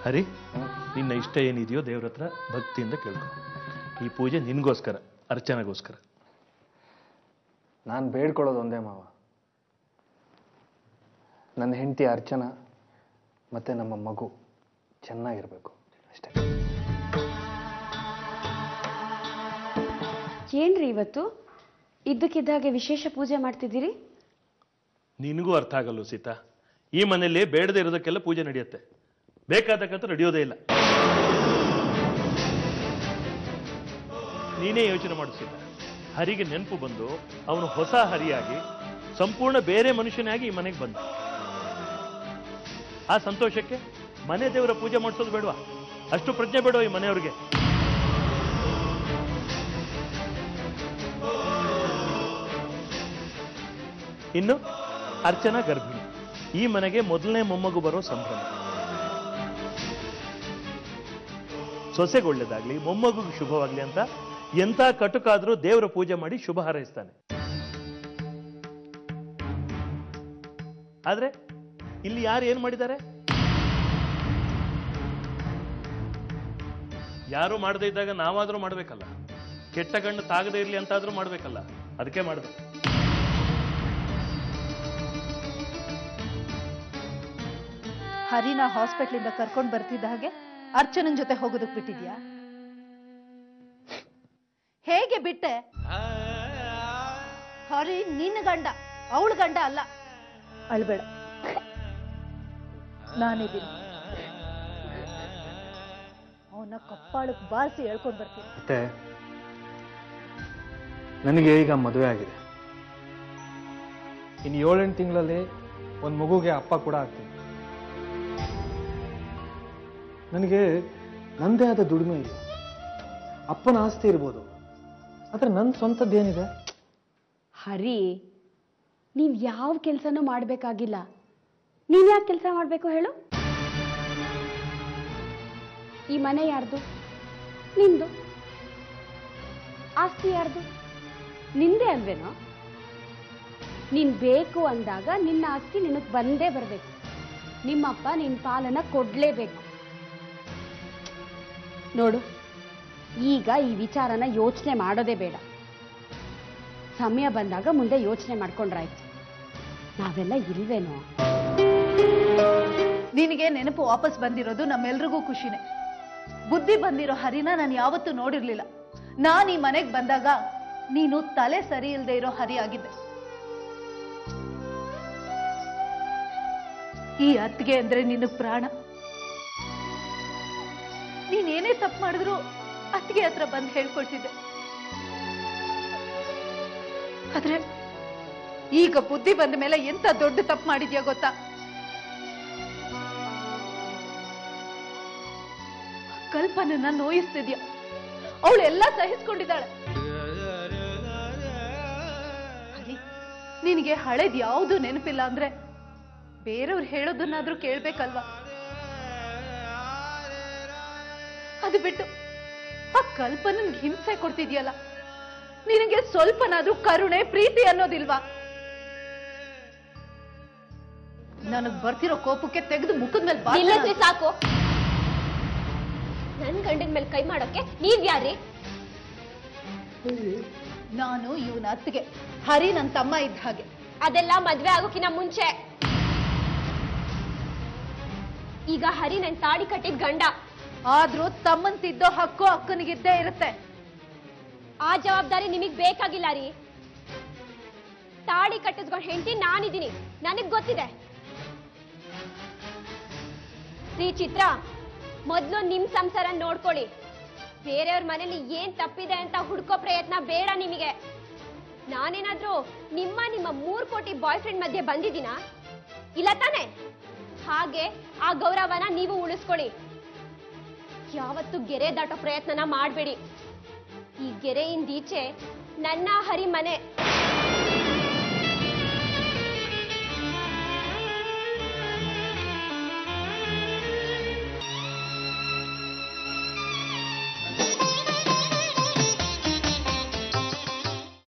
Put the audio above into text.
ಹರಿ, ನಿನ್ನ ಇಷ್ಟ ಏನಿದೆಯೋ ದೇವ್ರ ಹತ್ರ ಭಕ್ತಿಯಿಂದ ಕೇಳ್ಕೊ. ಈ ಪೂಜೆ ನಿನ್ಗೋಸ್ಕರ, ಅರ್ಚನೆಗೋಸ್ಕರ. ನಾನು ಬೇಡ್ಕೊಳ್ಳೋದು ಒಂದೇ ಮಾವ, ನನ್ನ ಹೆಂಡತಿ ಅರ್ಚನಾ ಮತ್ತೆ ನಮ್ಮ ಮಗು ಚೆನ್ನಾಗಿರ್ಬೇಕು ಅಷ್ಟೇ. ಏನ್ರಿ ಇವತ್ತು ಇದ್ದಕ್ಕಿದ್ದಾಗೆ ವಿಶೇಷ ಪೂಜೆ ಮಾಡ್ತಿದ್ದೀರಿ? ನಿನಗೂ ಅರ್ಥ ಆಗಲ್ಲ ಸೀತಾ. ಈ ಮನೆಯಲ್ಲಿ ಬೇಡದೇ ಇರೋದಕ್ಕೆಲ್ಲ ಪೂಜೆ ನಡೆಯುತ್ತೆ, ಬೇಕಾದಕ್ಕಂತ ನಡೆಯೋದೇ ಇಲ್ಲ. ನೀನೇ ಯೋಚನೆ ಮಾಡು ಸೀತಾ. ಹರಿಗೆ ನೆನಪು ಬಂದು ಅವನು ಹೊಸ ಹರಿಯಾಗಿ ಸಂಪೂರ್ಣ ಬೇರೆ ಮನುಷ್ಯನಾಗಿ ಈ ಮನೆಗೆ ಬಂದ. ಆ ಸಂತೋಷಕ್ಕೆ ಮನೆ ದೇವರ ಪೂಜೆ ಮಾಡಿಸೋದು ಬೇಡವಾ? ಅಷ್ಟು ಪ್ರಜ್ಞೆ ಬೇಡವಾ ಈ ಮನೆಯವ್ರಿಗೆ? ಇನ್ನು ಅರ್ಚನಾ ಗರ್ಭಿಣಿ, ಈ ಮನೆಗೆ ಮೊದಲನೇ ಮೊಮ್ಮಗು ಬರೋ ಸಂಭ್ರಮ. ಸೊಸೆಗೆ ಒಳ್ಳೇದಾಗ್ಲಿ, ಮೊಮ್ಮಗುಗೆ ಶುಭವಾಗ್ಲಿ ಅಂತ ಎಂಥ ಕಟುಕಾದ್ರೂ ದೇವರ ಪೂಜೆ ಮಾಡಿ ಶುಭ ಹಾರೈಸ್ತಾನೆ. ಆದ್ರೆ ಇಲ್ಲಿ ಯಾರು ಏನ್ ಮಾಡಿದ್ದಾರೆ? ಯಾರು ಮಾಡದೇ ಇದ್ದಾಗ ನಾವಾದ್ರೂ ಮಾಡ್ಬೇಕಲ್ಲ. ಕೆಟ್ಟ ಗಣ್ಣು ತಾಗದೇ ಇರ್ಲಿ ಅಂತಾದ್ರೂ ಮಾಡ್ಬೇಕಲ್ಲ. ಅದಕ್ಕೆ ಮಾಡಿದೆ. ಹರಿನ ಹಾಸ್ಪಿಟ್ಲಿಂದ ಕರ್ಕೊಂಡು ಬರ್ತಿದ್ದ ಹಾಗೆ ಅರ್ಚನನ್ ಜೊತೆ ಹೋಗೋದಕ್ ಬಿಟ್ಟಿದ್ಯಾ? ಹೇಗೆ ಬಿಟ್ಟೆ? ಹರಿ ನಿನ್ನ ಗಂಡ, ಅವಳ ಗಂಡ ಅಲ್ಲ. ಅಳ್ಬೇಡ, ನಾನಿದ್ದೀನಿ. ಅವನ ಕಪ್ಪಾಳಕ್ ಬಾರಿಸಿ ಹೇಳ್ಕೊಂಡು ಬರ್ತೀನಿ. ಮತ್ತೆ ನನಗೆ ಈಗ ಮದುವೆ ಆಗಿದೆ. ಇನ್ನು 7-8 ತಿಂಗಳಲ್ಲಿ ಒಂದು ಮಗುಗೆ ಅಪ್ಪ ಕೂಡ ಆಗ್ತೀನಿ. ನನಗೆ ನಂದೇ ಆದ ದುಡಿಮೆ ಇಲ್ಲ. ಅಪ್ಪನ ಆಸ್ತಿ ಇರ್ಬೋದು, ಆದ್ರೆ ನನ್ನ ಸ್ವಂತದ್ದೇನಿದೆ? ಹರಿ, ನೀವ್ ಯಾವ ಕೆಲಸನೂ ಮಾಡ್ಬೇಕಾಗಿಲ್ಲ. ನೀನ್ ಯಾಕೆ ಕೆಲಸ ಮಾಡ್ಬೇಕು ಹೇಳು? ಈ ಮನೆ ಯಾರ್ದು? ನಿಂದು. ಆಸ್ತಿ ಯಾರ್ದು? ನಿಂದೇ ಅಲ್ವೇನೋ? ನೀನ್ ಬೇಕು ಅಂದಾಗ ನಿನ್ನ ಆಸ್ತಿ ನಿನಗ್ ಬಂದೇ ಬರ್ಬೇಕು. ನಿಮ್ಮಪ್ಪ ನಿನ್ ಪಾಲನ ಕೊಡ್ಲೇಬೇಕು. ನೋಡು, ಈಗ ಈ ವಿಚಾರನ ಯೋಚನೆ ಮಾಡೋದೇ ಬೇಡ. ಸಮಯ ಬಂದಾಗ ಮುಂದೆ ಯೋಚನೆ ಮಾಡ್ಕೊಂಡ್ರಾಯ್ತು. ನಾವೆಲ್ಲ ಇಲ್ವೇನೋ? ನಿನಗೆ ನೆನಪು ವಾಪಸ್ ಬಂದಿರೋದು ನಮ್ಮೆಲ್ರಿಗೂ ಖುಷಿನೇ. ಬುದ್ಧಿ ಬಂದಿರೋ ಹರಿನ ನಾನು ಯಾವತ್ತೂ ನೋಡಿರ್ಲಿಲ್ಲ. ನಾನು ಈ ಮನೆಗೆ ಬಂದಾಗ ನೀನು ತಲೆ ಸರಿ ಇಲ್ಲದೆ ಇರೋ ಹರಿ ಆಗಿದ್ದೆ. ಈ ಅತ್ತಿಗೆ ಅಂದ್ರೆ ನಿನಗೆ ಪ್ರಾಣ. ನೀನೇನೇ ತಪ್ಪು ಮಾಡಿದ್ರು ಅತ್ತಿಗೆ ಹತ್ರ ಬಂದು ಹೇಳ್ಕೊಳ್ತಿದ್ದೆ. ಆದ್ರೆ ಈಗ ಬುದ್ಧಿ ಬಂದ ಮೇಲೆ ಎಂತ ದೊಡ್ಡ ತಪ್ಪು ಮಾಡಿದ್ಯಾ ಗೊತ್ತಾ? ಕಲ್ಪನನ್ನ ನೋಯಿಸ್ತಿದ್ಯಾ. ಅವಳೆಲ್ಲ ಸಹಿಸ್ಕೊಂಡಿದ್ದಾಳೆ. ನಿನಗೆ ಹಳೇದ್ ಯಾವುದು ನೆನಪಿಲ್ಲ ಅಂದ್ರೆ ಬೇರೆಯವ್ರು ಹೇಳೋದನ್ನಾದ್ರೂ ಕೇಳ್ಬೇಕಲ್ವಾ? ಅದು ಬಿಟ್ಟು ಆ ಕಲ್ಪನನ್ಗೆ ಹಿಂಸೆ ಕೊಡ್ತಿದ್ಯಲ್ಲ, ನಿನಗೆ ಸ್ವಲ್ಪನಾದ್ರೂ ಕರುಣೆ ಪ್ರೀತಿ ಅನ್ನೋದಿಲ್ವಾ? ನನಗ್ ಬರ್ತಿರೋ ಕೋಪಕ್ಕೆ ತೆಗೆದು ಮುಖದ ಮೇಲೆ ಸಾಕು. ನನ್ ಗಂಡನ ಮೇಲೆ ಕೈ ಮಾಡೋಕೆ ನೀವ್ ಯಾರಿ? ನಾನು ಇವನ ಅತ್ತಿಗೆ. ಹರಿ ನನ್ನ ತಮ್ಮ ಇದ್ದ ಹಾಗೆ. ಅದೆಲ್ಲ ಮದ್ವೆ ಆಗೋಕಿನ ಮುಂಚೆ. ಈಗ ಹರಿ ನನ್ ತಾಡಿ ಕಟ್ಟಿದ ಗಂಡ. ಆದ್ರೂ ತಮ್ಮನ್ ತಿದ್ದೋ ಹಕ್ಕು ಅಕ್ಕನಿಗಿದ್ದೇ ಇರುತ್ತೆ. ಆ ಜವಾಬ್ದಾರಿ ನಿಮಗ್ ಬೇಕಾಗಿಲ್ಲ ರೀ. ತಾಡಿ ಕಟ್ಟಿಸ್ಕೊಂಡ್ ಹೆಂಡತಿ ನಾನಿದ್ದೀನಿ, ನನಗ್ ಗೊತ್ತಿದೆ. ರೀ ಚಿತ್ರ, ಮೊದ್ಲು ನಿಮ್ ಸಂಸಾರ ನೋಡ್ಕೊಳ್ಳಿ. ಬೇರೆಯವ್ರ ಮನೇಲಿ ಏನ್ ತಪ್ಪಿದೆ ಅಂತ ಹುಡ್ಕೋ ಪ್ರಯತ್ನ ಬೇಡ ನಿಮಗೆ. ನಾನೇನಾದ್ರೂ ನಿಮ್ಮ 3 ಕೋಟಿ ಬಾಯ್ ಫ್ರೆಂಡ್ ಮಧ್ಯೆ ಬಂದಿದ್ದೀನಾ? ಇಲ್ಲ ತಾನೆ? ಹಾಗೆ ಆ ಗೌರವನ ನೀವು ಉಳಿಸ್ಕೊಳ್ಳಿ. ಯಾವತ್ತೂ ಗೆರೆ ದಾಟೋ ಪ್ರಯತ್ನನ ಮಾಡಬೇಡಿ. ಈ ಗೆರೆಯಿಂದೀಚೆ ನನ್ನ ಹರಿ ಮನೆ.